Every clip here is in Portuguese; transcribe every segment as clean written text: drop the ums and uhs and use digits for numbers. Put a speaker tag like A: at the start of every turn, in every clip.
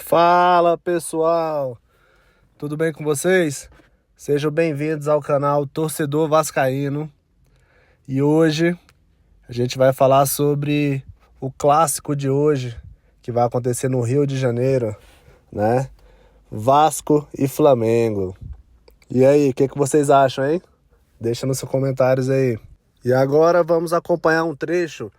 A: Fala pessoal, tudo bem com vocês? Sejam bem-vindos ao canal Torcedor Vascaíno. E hoje a gente vai falar sobre o clássico de hoje, que vai acontecer no Rio de Janeiro, né? Vasco e Flamengo. E aí, o que vocês acham, hein? Deixa nos comentários aí. E agora vamos acompanhar um trecho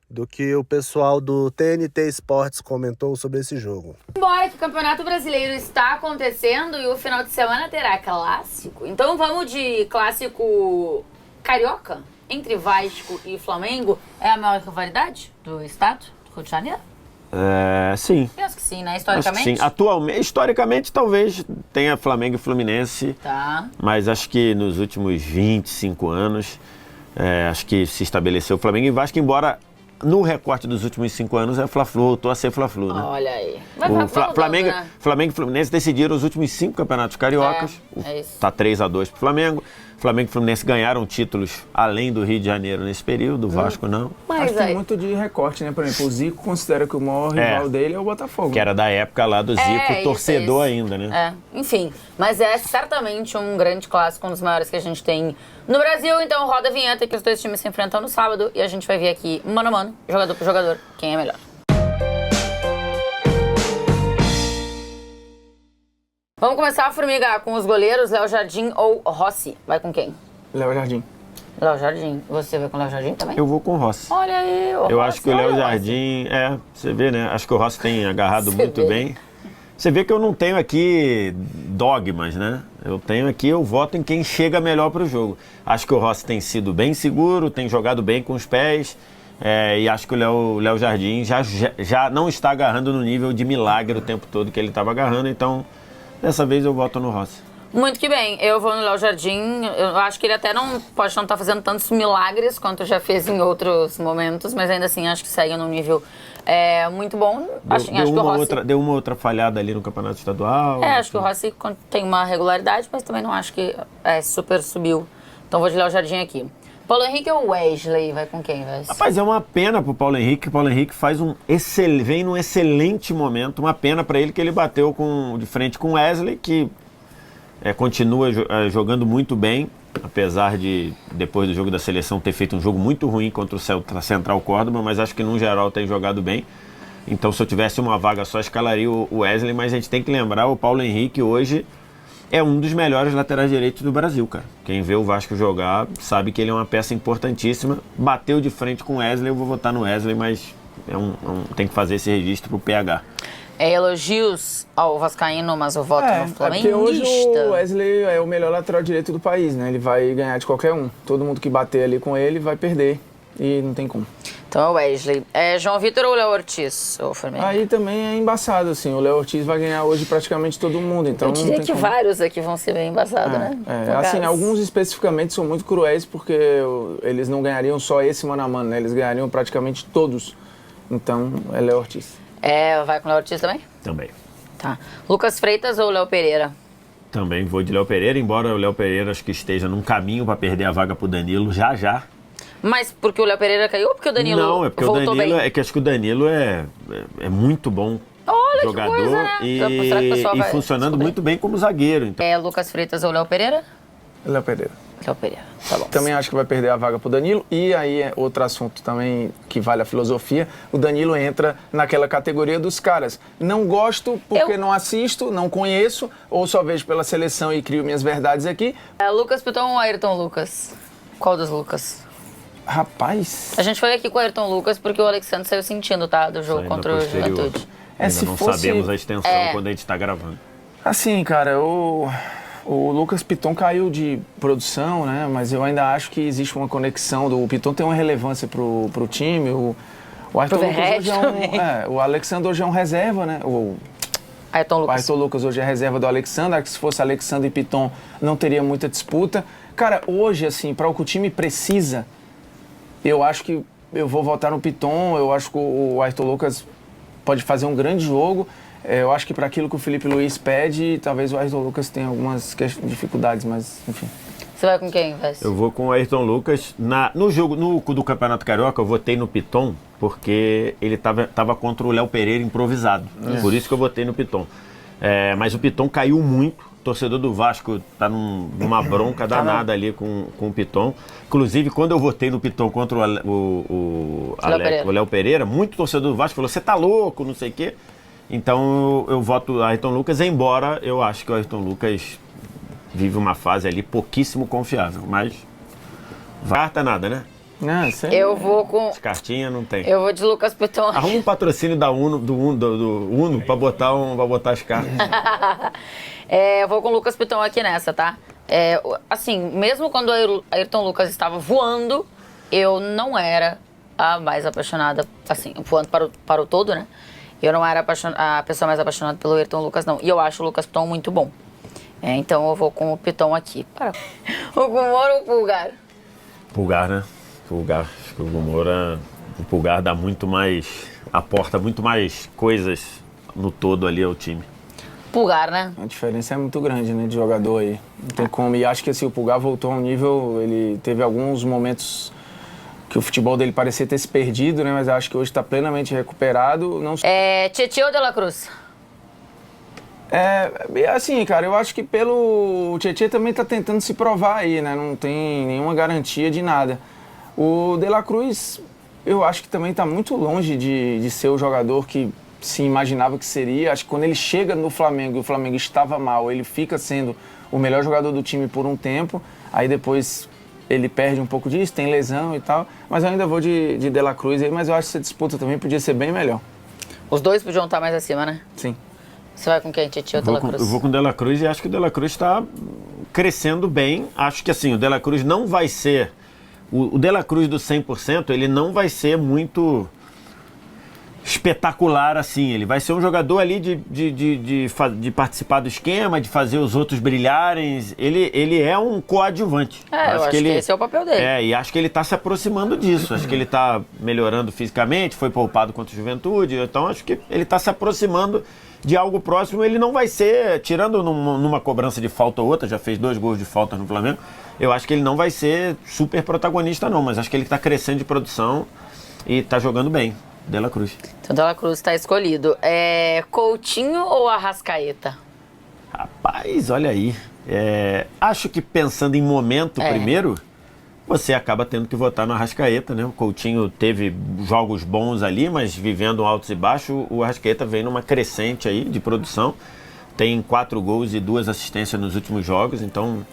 A: do que o pessoal do TNT Esportes comentou sobre esse jogo.
B: Embora que o Campeonato Brasileiro está acontecendo e o final de semana terá clássico, então vamos de clássico carioca entre Vasco e Flamengo. É a maior rivalidade do estado do Rio de Janeiro?
C: Sim.
B: Penso que sim, né? Historicamente?
C: Acho que sim. Atualmente, historicamente, talvez tenha Flamengo e Fluminense.
B: Tá.
C: Mas acho que nos últimos 25 anos, acho que se estabeleceu Flamengo e Vasco, embora no recorte dos últimos 5 anos é Fla-Flu, voltou a ser Fla-Flu, né?
B: Olha aí.
C: Flamengo e Fluminense decidiram os últimos 5 campeonatos cariocas.
B: É isso.
C: Tá 3-2 pro Flamengo. Flamengo e Fluminense ganharam títulos além do Rio de Janeiro nesse período, o Vasco não.
B: Mas
D: acho que tem muito de recorte, né? Por exemplo, o Zico considera que o maior rival dele é o Botafogo.
C: Que era da época lá do Zico, torcedor ainda, né?
B: Enfim, mas é certamente um grande clássico, um dos maiores que a gente tem no Brasil. Então roda a vinheta que os dois times se enfrentam no sábado e a gente vai ver aqui, mano a mano, jogador por jogador, quem é melhor. Vamos começar a formigar com os goleiros, Léo Jardim ou Rossi. Vai com quem?
D: Léo Jardim.
B: Léo Jardim. Você vai com o Léo Jardim também?
C: Eu vou com o Rossi.
B: Olha aí, o
C: Eu
B: Rossi,
C: acho que o Léo Jardim, você vê, né? Acho que o Rossi tem agarrado muito bem. Você vê que eu não tenho aqui dogmas, né? Eu voto em quem chega melhor para o jogo. Acho que o Rossi tem sido bem seguro, tem jogado bem com os pés. E acho que o Léo Jardim já não está agarrando no nível de milagre o tempo todo que ele estava agarrando, então dessa vez eu voto no Rossi.
B: Muito que bem, eu vou no Léo Jardim. Eu acho que ele até pode não estar fazendo tantos milagres quanto já fez em outros momentos, mas ainda assim acho que segue num nível muito bom.
C: Deu uma outra falhada ali no Campeonato Estadual.
B: Acho que o Rossi tem uma regularidade, mas também não acho que super subiu. Então vou de Léo Jardim aqui. Paulo Henrique ou Wesley? Vai com quem, Wesley?
C: Rapaz, é uma pena pro Paulo Henrique. O Paulo Henrique vem num excelente momento. Uma pena para ele que ele bateu de frente com o Wesley, que continua jogando muito bem, apesar de, depois do jogo da seleção, ter feito um jogo muito ruim contra o Central Córdoba, mas acho que, no geral, tem jogado bem. Então, se eu tivesse uma vaga só, escalaria o Wesley, mas a gente tem que lembrar, o Paulo Henrique hoje é um dos melhores laterais direitos do Brasil, cara. Quem vê o Vasco jogar sabe que ele é uma peça importantíssima. Bateu de frente com o Wesley, eu vou votar no Wesley, mas tem que fazer esse registro pro PH.
B: Elogios ao vascaíno, mas eu voto no flamenguista.
D: Porque hoje o Wesley é o melhor lateral direito do país, né? Ele vai ganhar de qualquer um. Todo mundo que bater ali com ele vai perder e não tem como.
B: Então é o Wesley. João Vitor ou Léo Ortiz, ou Flamengo?
D: Aí também é embaçado, assim. O Léo Ortiz vai ganhar hoje praticamente todo mundo, então
B: eu diria que vários aqui vão ser bem embaçados, né?
D: Assim, alguns especificamente são muito cruéis porque eles não ganhariam só esse mano a mano, né? Eles ganhariam praticamente todos. Então, é Léo Ortiz.
B: Vai com o Léo Ortiz também?
C: Também.
B: Tá. Lucas Freitas ou Léo Pereira?
C: Também vou de Léo Pereira, embora o Léo Pereira acho que esteja num caminho para perder a vaga pro Danilo já.
B: Mas porque o Léo Pereira caiu ou porque o Danilo voltou bem?
C: Não, é porque o Danilo, que acho que o Danilo é muito bom.
B: Olha,
C: jogador,
B: que coisa, né?
C: e funcionando muito bem como zagueiro. Então.
B: Lucas Freitas ou Léo Pereira?
D: Léo Pereira.
B: Léo Pereira, tá bom.
D: Também acho que vai perder a vaga pro Danilo. E aí é outro assunto também que vale a filosofia. O Danilo entra naquela categoria dos caras. Não gosto porque não assisto, não conheço, ou só vejo pela seleção e crio minhas verdades aqui.
B: Lucas Piton ou Ayrton Lucas? Qual dos Lucas?
D: Rapaz...
B: A gente foi aqui com o Ayrton Lucas porque o Alexandre saiu sentindo, tá? Do jogo contra o Juventude.
C: Ainda não sabemos a extensão quando a gente tá gravando.
D: Assim, cara, o Lucas Piton caiu de produção, né? Mas eu ainda acho que existe uma conexão. O Piton tem uma relevância pro time. O Ayrton Lucas hoje o Alexandre hoje é um reserva, né? O Ayrton Lucas hoje é reserva do Alexandre. Acho que se fosse Alexandre e Piton não teria muita disputa. Cara, hoje, assim, para o que o time precisa, eu acho que eu vou votar no Piton. Eu acho que o Ayrton Lucas pode fazer um grande jogo. Eu acho que para aquilo que o Felipe Luiz pede, talvez o Ayrton Lucas tenha algumas dificuldades, mas enfim.
B: Você vai com quem, Vess?
C: Eu vou com o Ayrton Lucas. No jogo do Campeonato Carioca, eu votei no Piton, porque ele tava contra o Léo Pereira improvisado. Por isso que eu botei no Piton. Mas o Piton caiu muito. O torcedor do Vasco tá numa bronca danada ali com o Piton. Inclusive, quando eu votei no Piton contra o Léo Pereira, muito torcedor do Vasco falou, você tá louco, não sei o quê. Então eu voto Ayrton Lucas, embora eu acho que o Ayrton Lucas vive uma fase ali pouquíssimo confiável. Mas carta nada, né?
D: Não,
B: eu vou com...
C: Cartinha não tem.
B: Eu vou de Lucas Piton.
C: Arruma um patrocínio da Uno, do Uno pra botar as cartas.
B: Eu vou com o Lucas Piton aqui nessa, tá? Assim, mesmo quando o Ayrton Lucas estava voando, eu não era a mais apaixonada, assim, voando para o todo, né? Eu não era a pessoa mais apaixonada pelo Ayrton Lucas, não. E eu acho o Lucas Piton muito bom. Então eu vou com o Piton aqui. O Gumora ou o Pulgar?
C: Pulgar, né? Pulgar. Acho que o Gumora... O Pulgar dá muito mais... aporta muito mais coisas no todo ali ao time.
B: Pulgar, né?
D: A diferença é muito grande, né, de jogador aí. Não tem como. E acho que assim, o Pulgar voltou a um nível... Ele teve alguns momentos que o futebol dele parecia ter se perdido, né? Mas acho que hoje está plenamente recuperado. Não...
B: Tietê ou De La Cruz?
D: Assim, cara, eu acho que o Tietê também está tentando se provar aí, né? Não tem nenhuma garantia de nada. O De La Cruz, eu acho que também está muito longe de ser o jogador que se imaginava que seria. Acho que quando ele chega no Flamengo e o Flamengo estava mal, ele fica sendo o melhor jogador do time por um tempo, aí depois ele perde um pouco disso, tem lesão e tal, mas eu ainda vou de La Cruz aí, mas eu acho que essa disputa também podia ser bem melhor.
B: Os dois podiam estar mais acima, né?
D: Sim.
B: Você vai com quem, Tietê ou De La Cruz?
C: Eu vou com o De La Cruz e acho que o De La Cruz está crescendo bem. Acho que assim, o De La Cruz não vai ser... O De La Cruz do 100%, ele não vai ser muito espetacular assim. Ele vai ser um jogador ali de participar do esquema, de fazer os outros brilharem. Ele é um coadjuvante.
B: Eu acho que esse é o papel dele.
C: E acho que ele está se aproximando disso. Acho que ele está melhorando fisicamente, foi poupado contra o Juventude. Então acho que ele está se aproximando de algo próximo. Ele não vai ser, tirando numa cobrança de falta ou outra, já fez 2 gols de falta no Flamengo, eu acho que ele não vai ser super protagonista não, mas acho que ele está crescendo de produção e está jogando bem. De La Cruz.
B: Então De La Cruz está escolhido. Coutinho ou Arrascaeta?
C: Rapaz, olha aí. Acho que pensando em momento primeiro, você acaba tendo que votar no Arrascaeta, né? O Coutinho teve jogos bons ali, mas vivendo altos e baixos, o Arrascaeta vem numa crescente aí de produção. Tem 4 gols e 2 assistências nos últimos jogos, então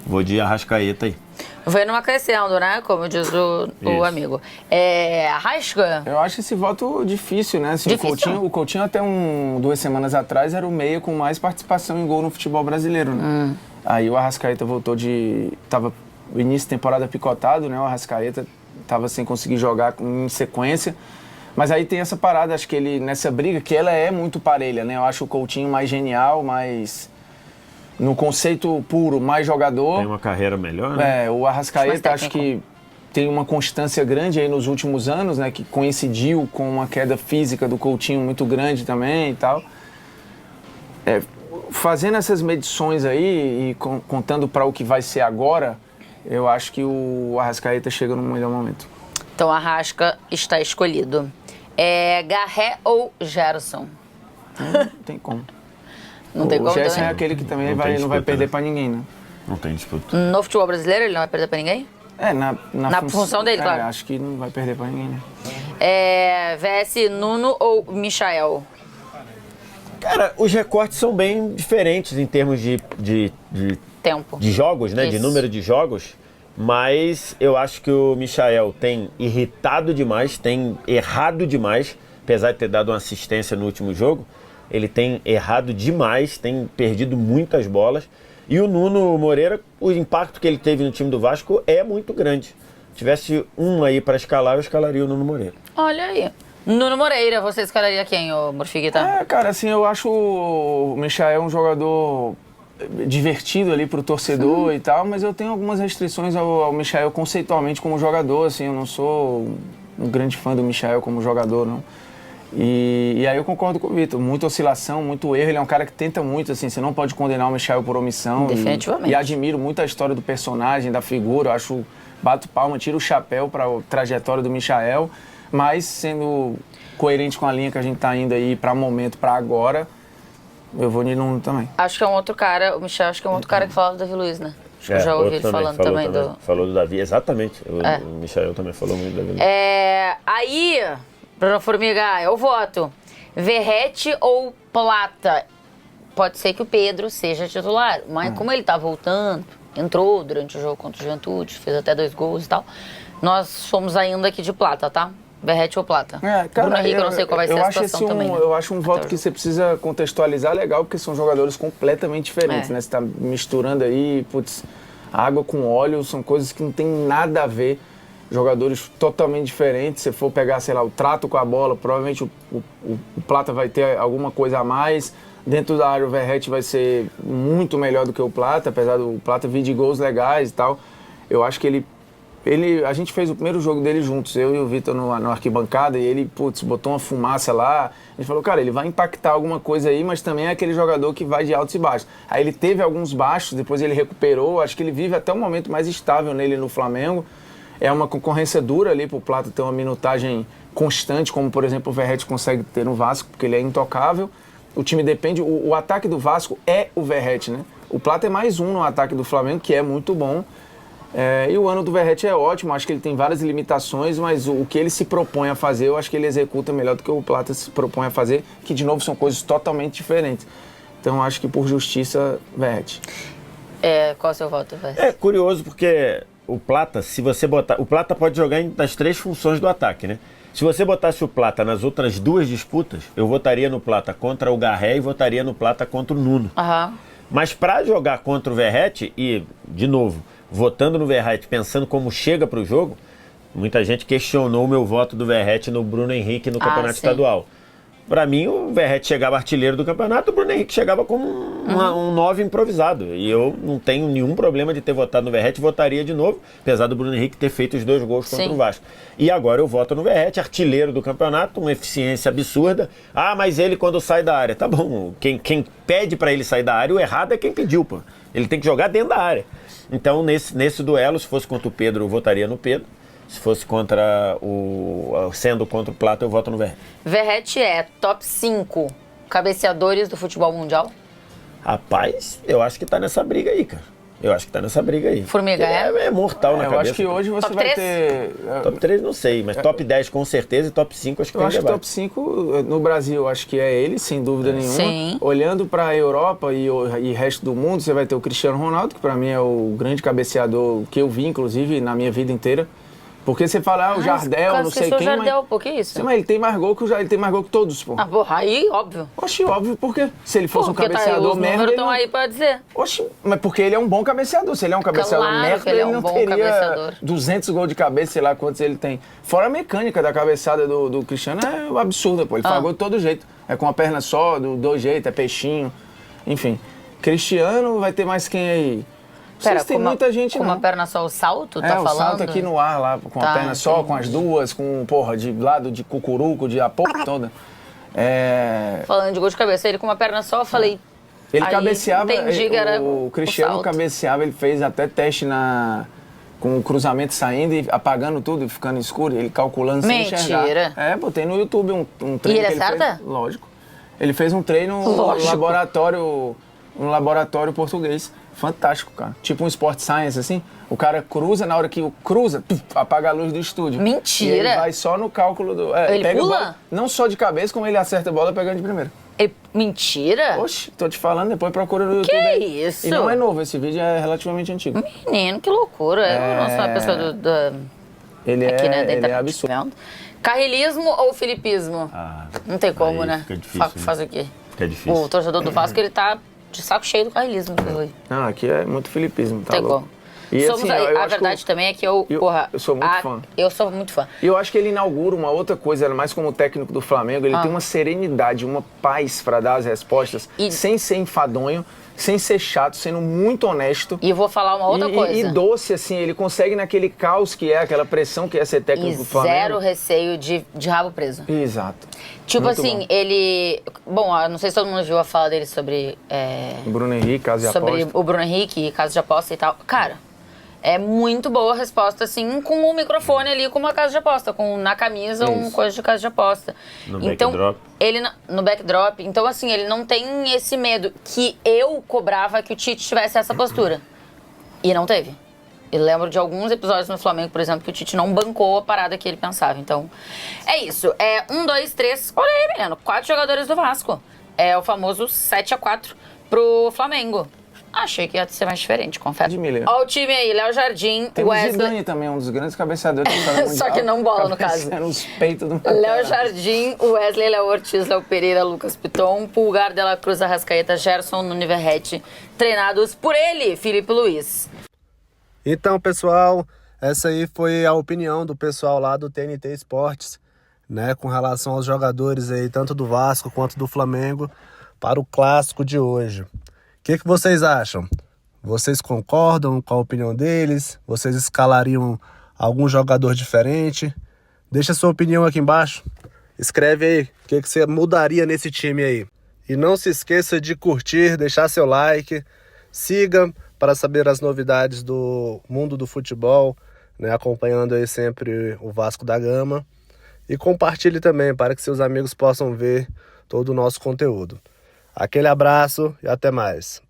C: vou de Arrascaeta aí.
B: Vem numa crescendo, né? Como diz o amigo. Arrasca?
D: Eu acho esse voto difícil, né? Assim,
B: difícil?
D: O Coutinho até 2 semanas atrás era o meia com mais participação em gol no futebol brasileiro, né? Aí o Arrascaeta voltou tava o início da temporada picotado, né? O Arrascaeta tava sem conseguir jogar em sequência. Mas aí tem essa parada, acho que ele, nessa briga, que ela é muito parelha, né? Eu acho o Coutinho mais genial, mais... No conceito puro, mais jogador.
C: Tem uma carreira melhor, né?
D: O Arrascaeta acho que tem uma constância grande aí nos últimos anos, né? Que coincidiu com uma queda física do Coutinho muito grande também e tal. Fazendo essas medições aí e contando para o que vai ser agora, eu acho que o Arrascaeta chega no melhor momento.
B: Então, Arrasca está escolhido. Garré ou Gerson?
D: Não tem como.
B: Não tem como.
D: O Gerson é aquele que também não vai perder pra ninguém, né?
C: Não tem disputa.
B: No futebol brasileiro ele não vai perder pra ninguém?
D: Na
B: função dele, claro.
D: Acho que não vai perder pra ninguém, né?
B: VS Nuno ou Michael?
C: Cara, os recortes são bem diferentes em termos de
B: Tempo.
C: De jogos, né?
B: Isso.
C: De número de jogos. Mas eu acho que o Michael tem irritado demais, tem errado demais, apesar de ter dado uma assistência no último jogo. Ele tem errado demais, tem perdido muitas bolas. E o Nuno Moreira, o impacto que ele teve no time do Vasco é muito grande. Se tivesse um aí para escalar, eu escalaria o Nuno Moreira.
B: Olha aí. Nuno Moreira, você escalaria quem, ô Morfiguita?
D: Cara, assim, eu acho o Michael um jogador divertido ali pro torcedor e tal, mas eu tenho algumas restrições ao Michael conceitualmente como jogador, assim, eu não sou um grande fã do Michael como jogador, não. E aí eu concordo com o Vitor, muita oscilação, muito erro, ele é um cara que tenta muito, assim, você não pode condenar o Michael por omissão.
B: Definitivamente.
D: E admiro muito a história do personagem, da figura, eu acho, bato palma, tiro o chapéu para a trajetória do Michael, Mas sendo coerente com a linha que a gente tá indo aí para momento, para agora, eu vou de Nuno também.
B: Acho que é um outro cara, o Michel, acho que é um outro cara que fala do Davi Luiz, né? Acho que eu já ouvi ele falando também do...
C: Falou do Davi, exatamente. O Michel também falou muito do Davi.
B: Aí, Bruno Formiga, eu voto. Verratti ou Plata? Pode ser que o Pedro seja titular, mas como ele tá voltando, entrou durante o jogo contra o Juventude, fez até 2 gols e tal, nós fomos ainda aqui de Plata, tá? Verratti ou Plata?
D: Cara,
B: Bruno Henrique, eu não sei qual vai ser a situação também. Né?
D: Eu acho um voto que você precisa contextualizar legal, porque são jogadores completamente diferentes, né? Você tá misturando aí, água com óleo, são coisas que não tem nada a ver. Jogadores totalmente diferentes. Se for pegar, sei lá, o trato com a bola, provavelmente o Plata vai ter alguma coisa a mais. Dentro da área, o Verratti vai ser muito melhor do que o Plata, apesar do Plata vir de gols legais e tal. Eu acho que a gente fez o primeiro jogo dele juntos, eu e o Vitor no arquibancada, e ele, botou uma fumaça lá. A gente falou, cara, ele vai impactar alguma coisa aí, mas também é aquele jogador que vai de altos e baixos. Aí ele teve alguns baixos, depois ele recuperou, acho que ele vive até um momento mais estável nele no Flamengo. É uma concorrência dura ali pro Plata ter uma minutagem constante, como, por exemplo, o Verratti consegue ter no Vasco, porque ele é intocável. O time depende, o ataque do Vasco é o Verratti, né? O Plata é mais um no ataque do Flamengo, que é muito bom. E o ano do Verratti é ótimo, acho que ele tem várias limitações, mas o que ele se propõe a fazer, eu acho que ele executa melhor do que o Plata se propõe a fazer, que de novo são coisas totalmente diferentes. Então acho que por justiça, Verratti.
B: Qual é o seu voto, Verratti?
C: É curioso porque o Plata, se você botar... O Plata pode jogar nas 3 funções do ataque, né? Se você botasse o Plata nas outras 2 disputas, eu votaria no Plata contra o Garré e votaria no Plata contra o Nuno. Mas para jogar contra o Verratti, e, de novo, votando no Verratti, pensando como chega para o jogo, muita gente questionou o meu voto do Verratti no Bruno Henrique no Campeonato Estadual. Para mim, o Verratti chegava artilheiro do campeonato, o Bruno Henrique chegava como um 9 improvisado. E eu não tenho nenhum problema de ter votado no Verratti, votaria de novo, apesar do Bruno Henrique ter feito os 2 gols contra o Vasco. E agora eu voto no Verratti, artilheiro do campeonato, uma eficiência absurda. Mas ele quando sai da área, tá bom, quem pede para ele sair da área, o errado é quem pediu, pô. Ele tem que jogar dentro da área. Então, nesse duelo, se fosse contra o Pedro, eu votaria no Pedro. Se fosse sendo contra o Plata, eu voto no Verratti.
B: Verratti é top 5 cabeceadores do futebol mundial?
C: Rapaz, eu acho que tá nessa briga aí, cara.
B: Formiga
C: é mortal na cabeça.
D: Eu acho que hoje você
B: top
D: vai
B: 3?
D: ter...
C: Top 3 não sei, mas top 10 com certeza e top 5 acho que
D: Eu
C: tem
D: acho que
C: debate.
D: top 5 no Brasil, acho que é ele, sem dúvida nenhuma.
B: Sim.
D: Olhando para a Europa e resto do mundo, você vai ter o Cristiano Ronaldo, que para mim é o grande cabeceador que eu vi, inclusive, na minha vida inteira. Porque você fala, o Jardel, não sei quem,
B: Jardel, por que isso?
D: Sim, mas ele tem mais gol que ele tem mais gol que todos, pô.
B: Porra, aí, óbvio.
D: Oxi, óbvio, por quê? Se ele fosse um cabeceador
B: os
D: merda,
B: números
D: ele
B: estão
D: não...
B: aí pra dizer.
D: Oxi, mas porque ele é um bom cabeceador. Se ele é um cabeceador
B: Claro
D: merda,
B: que ele é um
D: não
B: bom
D: teria
B: cabeceador.
D: 200 gols de cabeça, sei lá quantos ele tem. Fora a mecânica da cabeçada do Cristiano, é absurda, pô. Ele faz gol de todo jeito. É com a perna só, do 2 jeitos, é peixinho. Enfim, Cristiano vai ter mais quem aí?
B: Pera,
D: tem muita gente,
B: com
D: não.
B: uma perna só, o salto, tá
D: o
B: falando?
D: salto aqui no ar lá, com a perna só, com as duas, com, de lado de cucuruco, de a porra toda.
B: Falando de gol de cabeça, ele com uma perna só, eu falei...
D: Ele cabeceava,
B: entendi que era
D: o Cristiano cabeceava, ele fez até teste com o cruzamento saindo e apagando tudo e ficando escuro, ele calculando sem enxergar.
B: Mentira.
D: Botei no YouTube um treino
B: e ele
D: que ele
B: acerta?
D: fez. Lógico. Ele fez um treino no laboratório português. Fantástico, cara. Tipo um Sport Science, assim. O cara cruza, na hora que cruza, apaga a luz do estúdio.
B: Mentira!
D: E ele vai só no cálculo do...
B: ele
D: pega
B: pula?
D: A bola, não só de cabeça, como ele acerta a bola pegando de primeira.
B: Mentira?
D: Oxe, tô te falando, depois procura no YouTube.
B: Que isso?
D: E não é novo, esse vídeo é relativamente antigo.
B: Menino, que loucura. Eu não sou uma pessoa
D: Ele
B: aqui, né,
D: ele é absurdo.
B: Carrilismo ou filipismo? Não tem como, né?
C: Fica difícil,
B: Faz o quê?
C: Fica difícil.
B: O torcedor do Vasco, ele tá de saco cheio do carrilismo.
D: Não, aqui é muito filipismo, tá
B: Tem
D: louco.
B: como.
D: E,
B: Somos
D: assim,
B: a verdade também é que eu
D: sou muito fã.
B: Eu sou muito fã.
D: E eu acho que ele inaugura uma outra coisa, mais como técnico do Flamengo, ele tem uma serenidade, uma paz para dar as respostas, sem ser enfadonho, sem ser chato, sendo muito honesto.
B: E eu vou falar uma outra coisa.
D: E doce, assim, ele consegue naquele caos que é, aquela pressão que é ser técnico do Flamengo.
B: Zero receio de rabo preso.
D: Exato.
B: Tipo
D: muito
B: assim,
D: bom.
B: ele... Bom, não sei se todo mundo viu a fala dele sobre...
D: O Bruno Henrique, caso de
B: sobre
D: aposta.
B: o Bruno Henrique, caso de aposta e tal. Cara, É muito boa a resposta, assim, com o microfone ali, com uma casa de aposta, na camisa, uma coisa de casa de aposta.
C: No
B: então,
C: backdrop.
B: ele no backdrop. Então, assim, ele não tem esse medo que eu cobrava que o Tite tivesse essa postura. E não teve. Eu lembro de alguns episódios no Flamengo, por exemplo, que o Tite não bancou a parada que ele pensava. Então, é isso. 1, 2, 3. Olha aí, menino. 4 jogadores do Vasco. É o famoso 7-4 pro Flamengo. Achei que ia ser mais diferente, confesso. Olha o time aí, Léo Jardim,
D: tem
B: Wesley...
D: Tem o Zidane também, um dos grandes cabeceadores que tá no
B: Só que não bola, no caso.
D: Nos peitos do
B: Léo Jardim, Wesley, Léo Ortiz, Léo Pereira, Lucas Piton, Pulgar, Dela Cruz, Arrascaeta, Gerson, Nuno Verratti, treinados por ele, Filipe Luiz.
A: Então, pessoal, essa aí foi a opinião do pessoal lá do TNT Esportes, né, com relação aos jogadores aí, tanto do Vasco quanto do Flamengo, para o clássico de hoje. O que vocês acham? Vocês concordam com a opinião deles? Vocês escalariam algum jogador diferente? Deixa sua opinião aqui embaixo. Escreve aí o que você mudaria nesse time aí. E não se esqueça de curtir, deixar seu like. Siga para saber as novidades do mundo do futebol, né, acompanhando aí sempre o Vasco da Gama. E compartilhe também para que seus amigos possam ver todo o nosso conteúdo. Aquele abraço e até mais.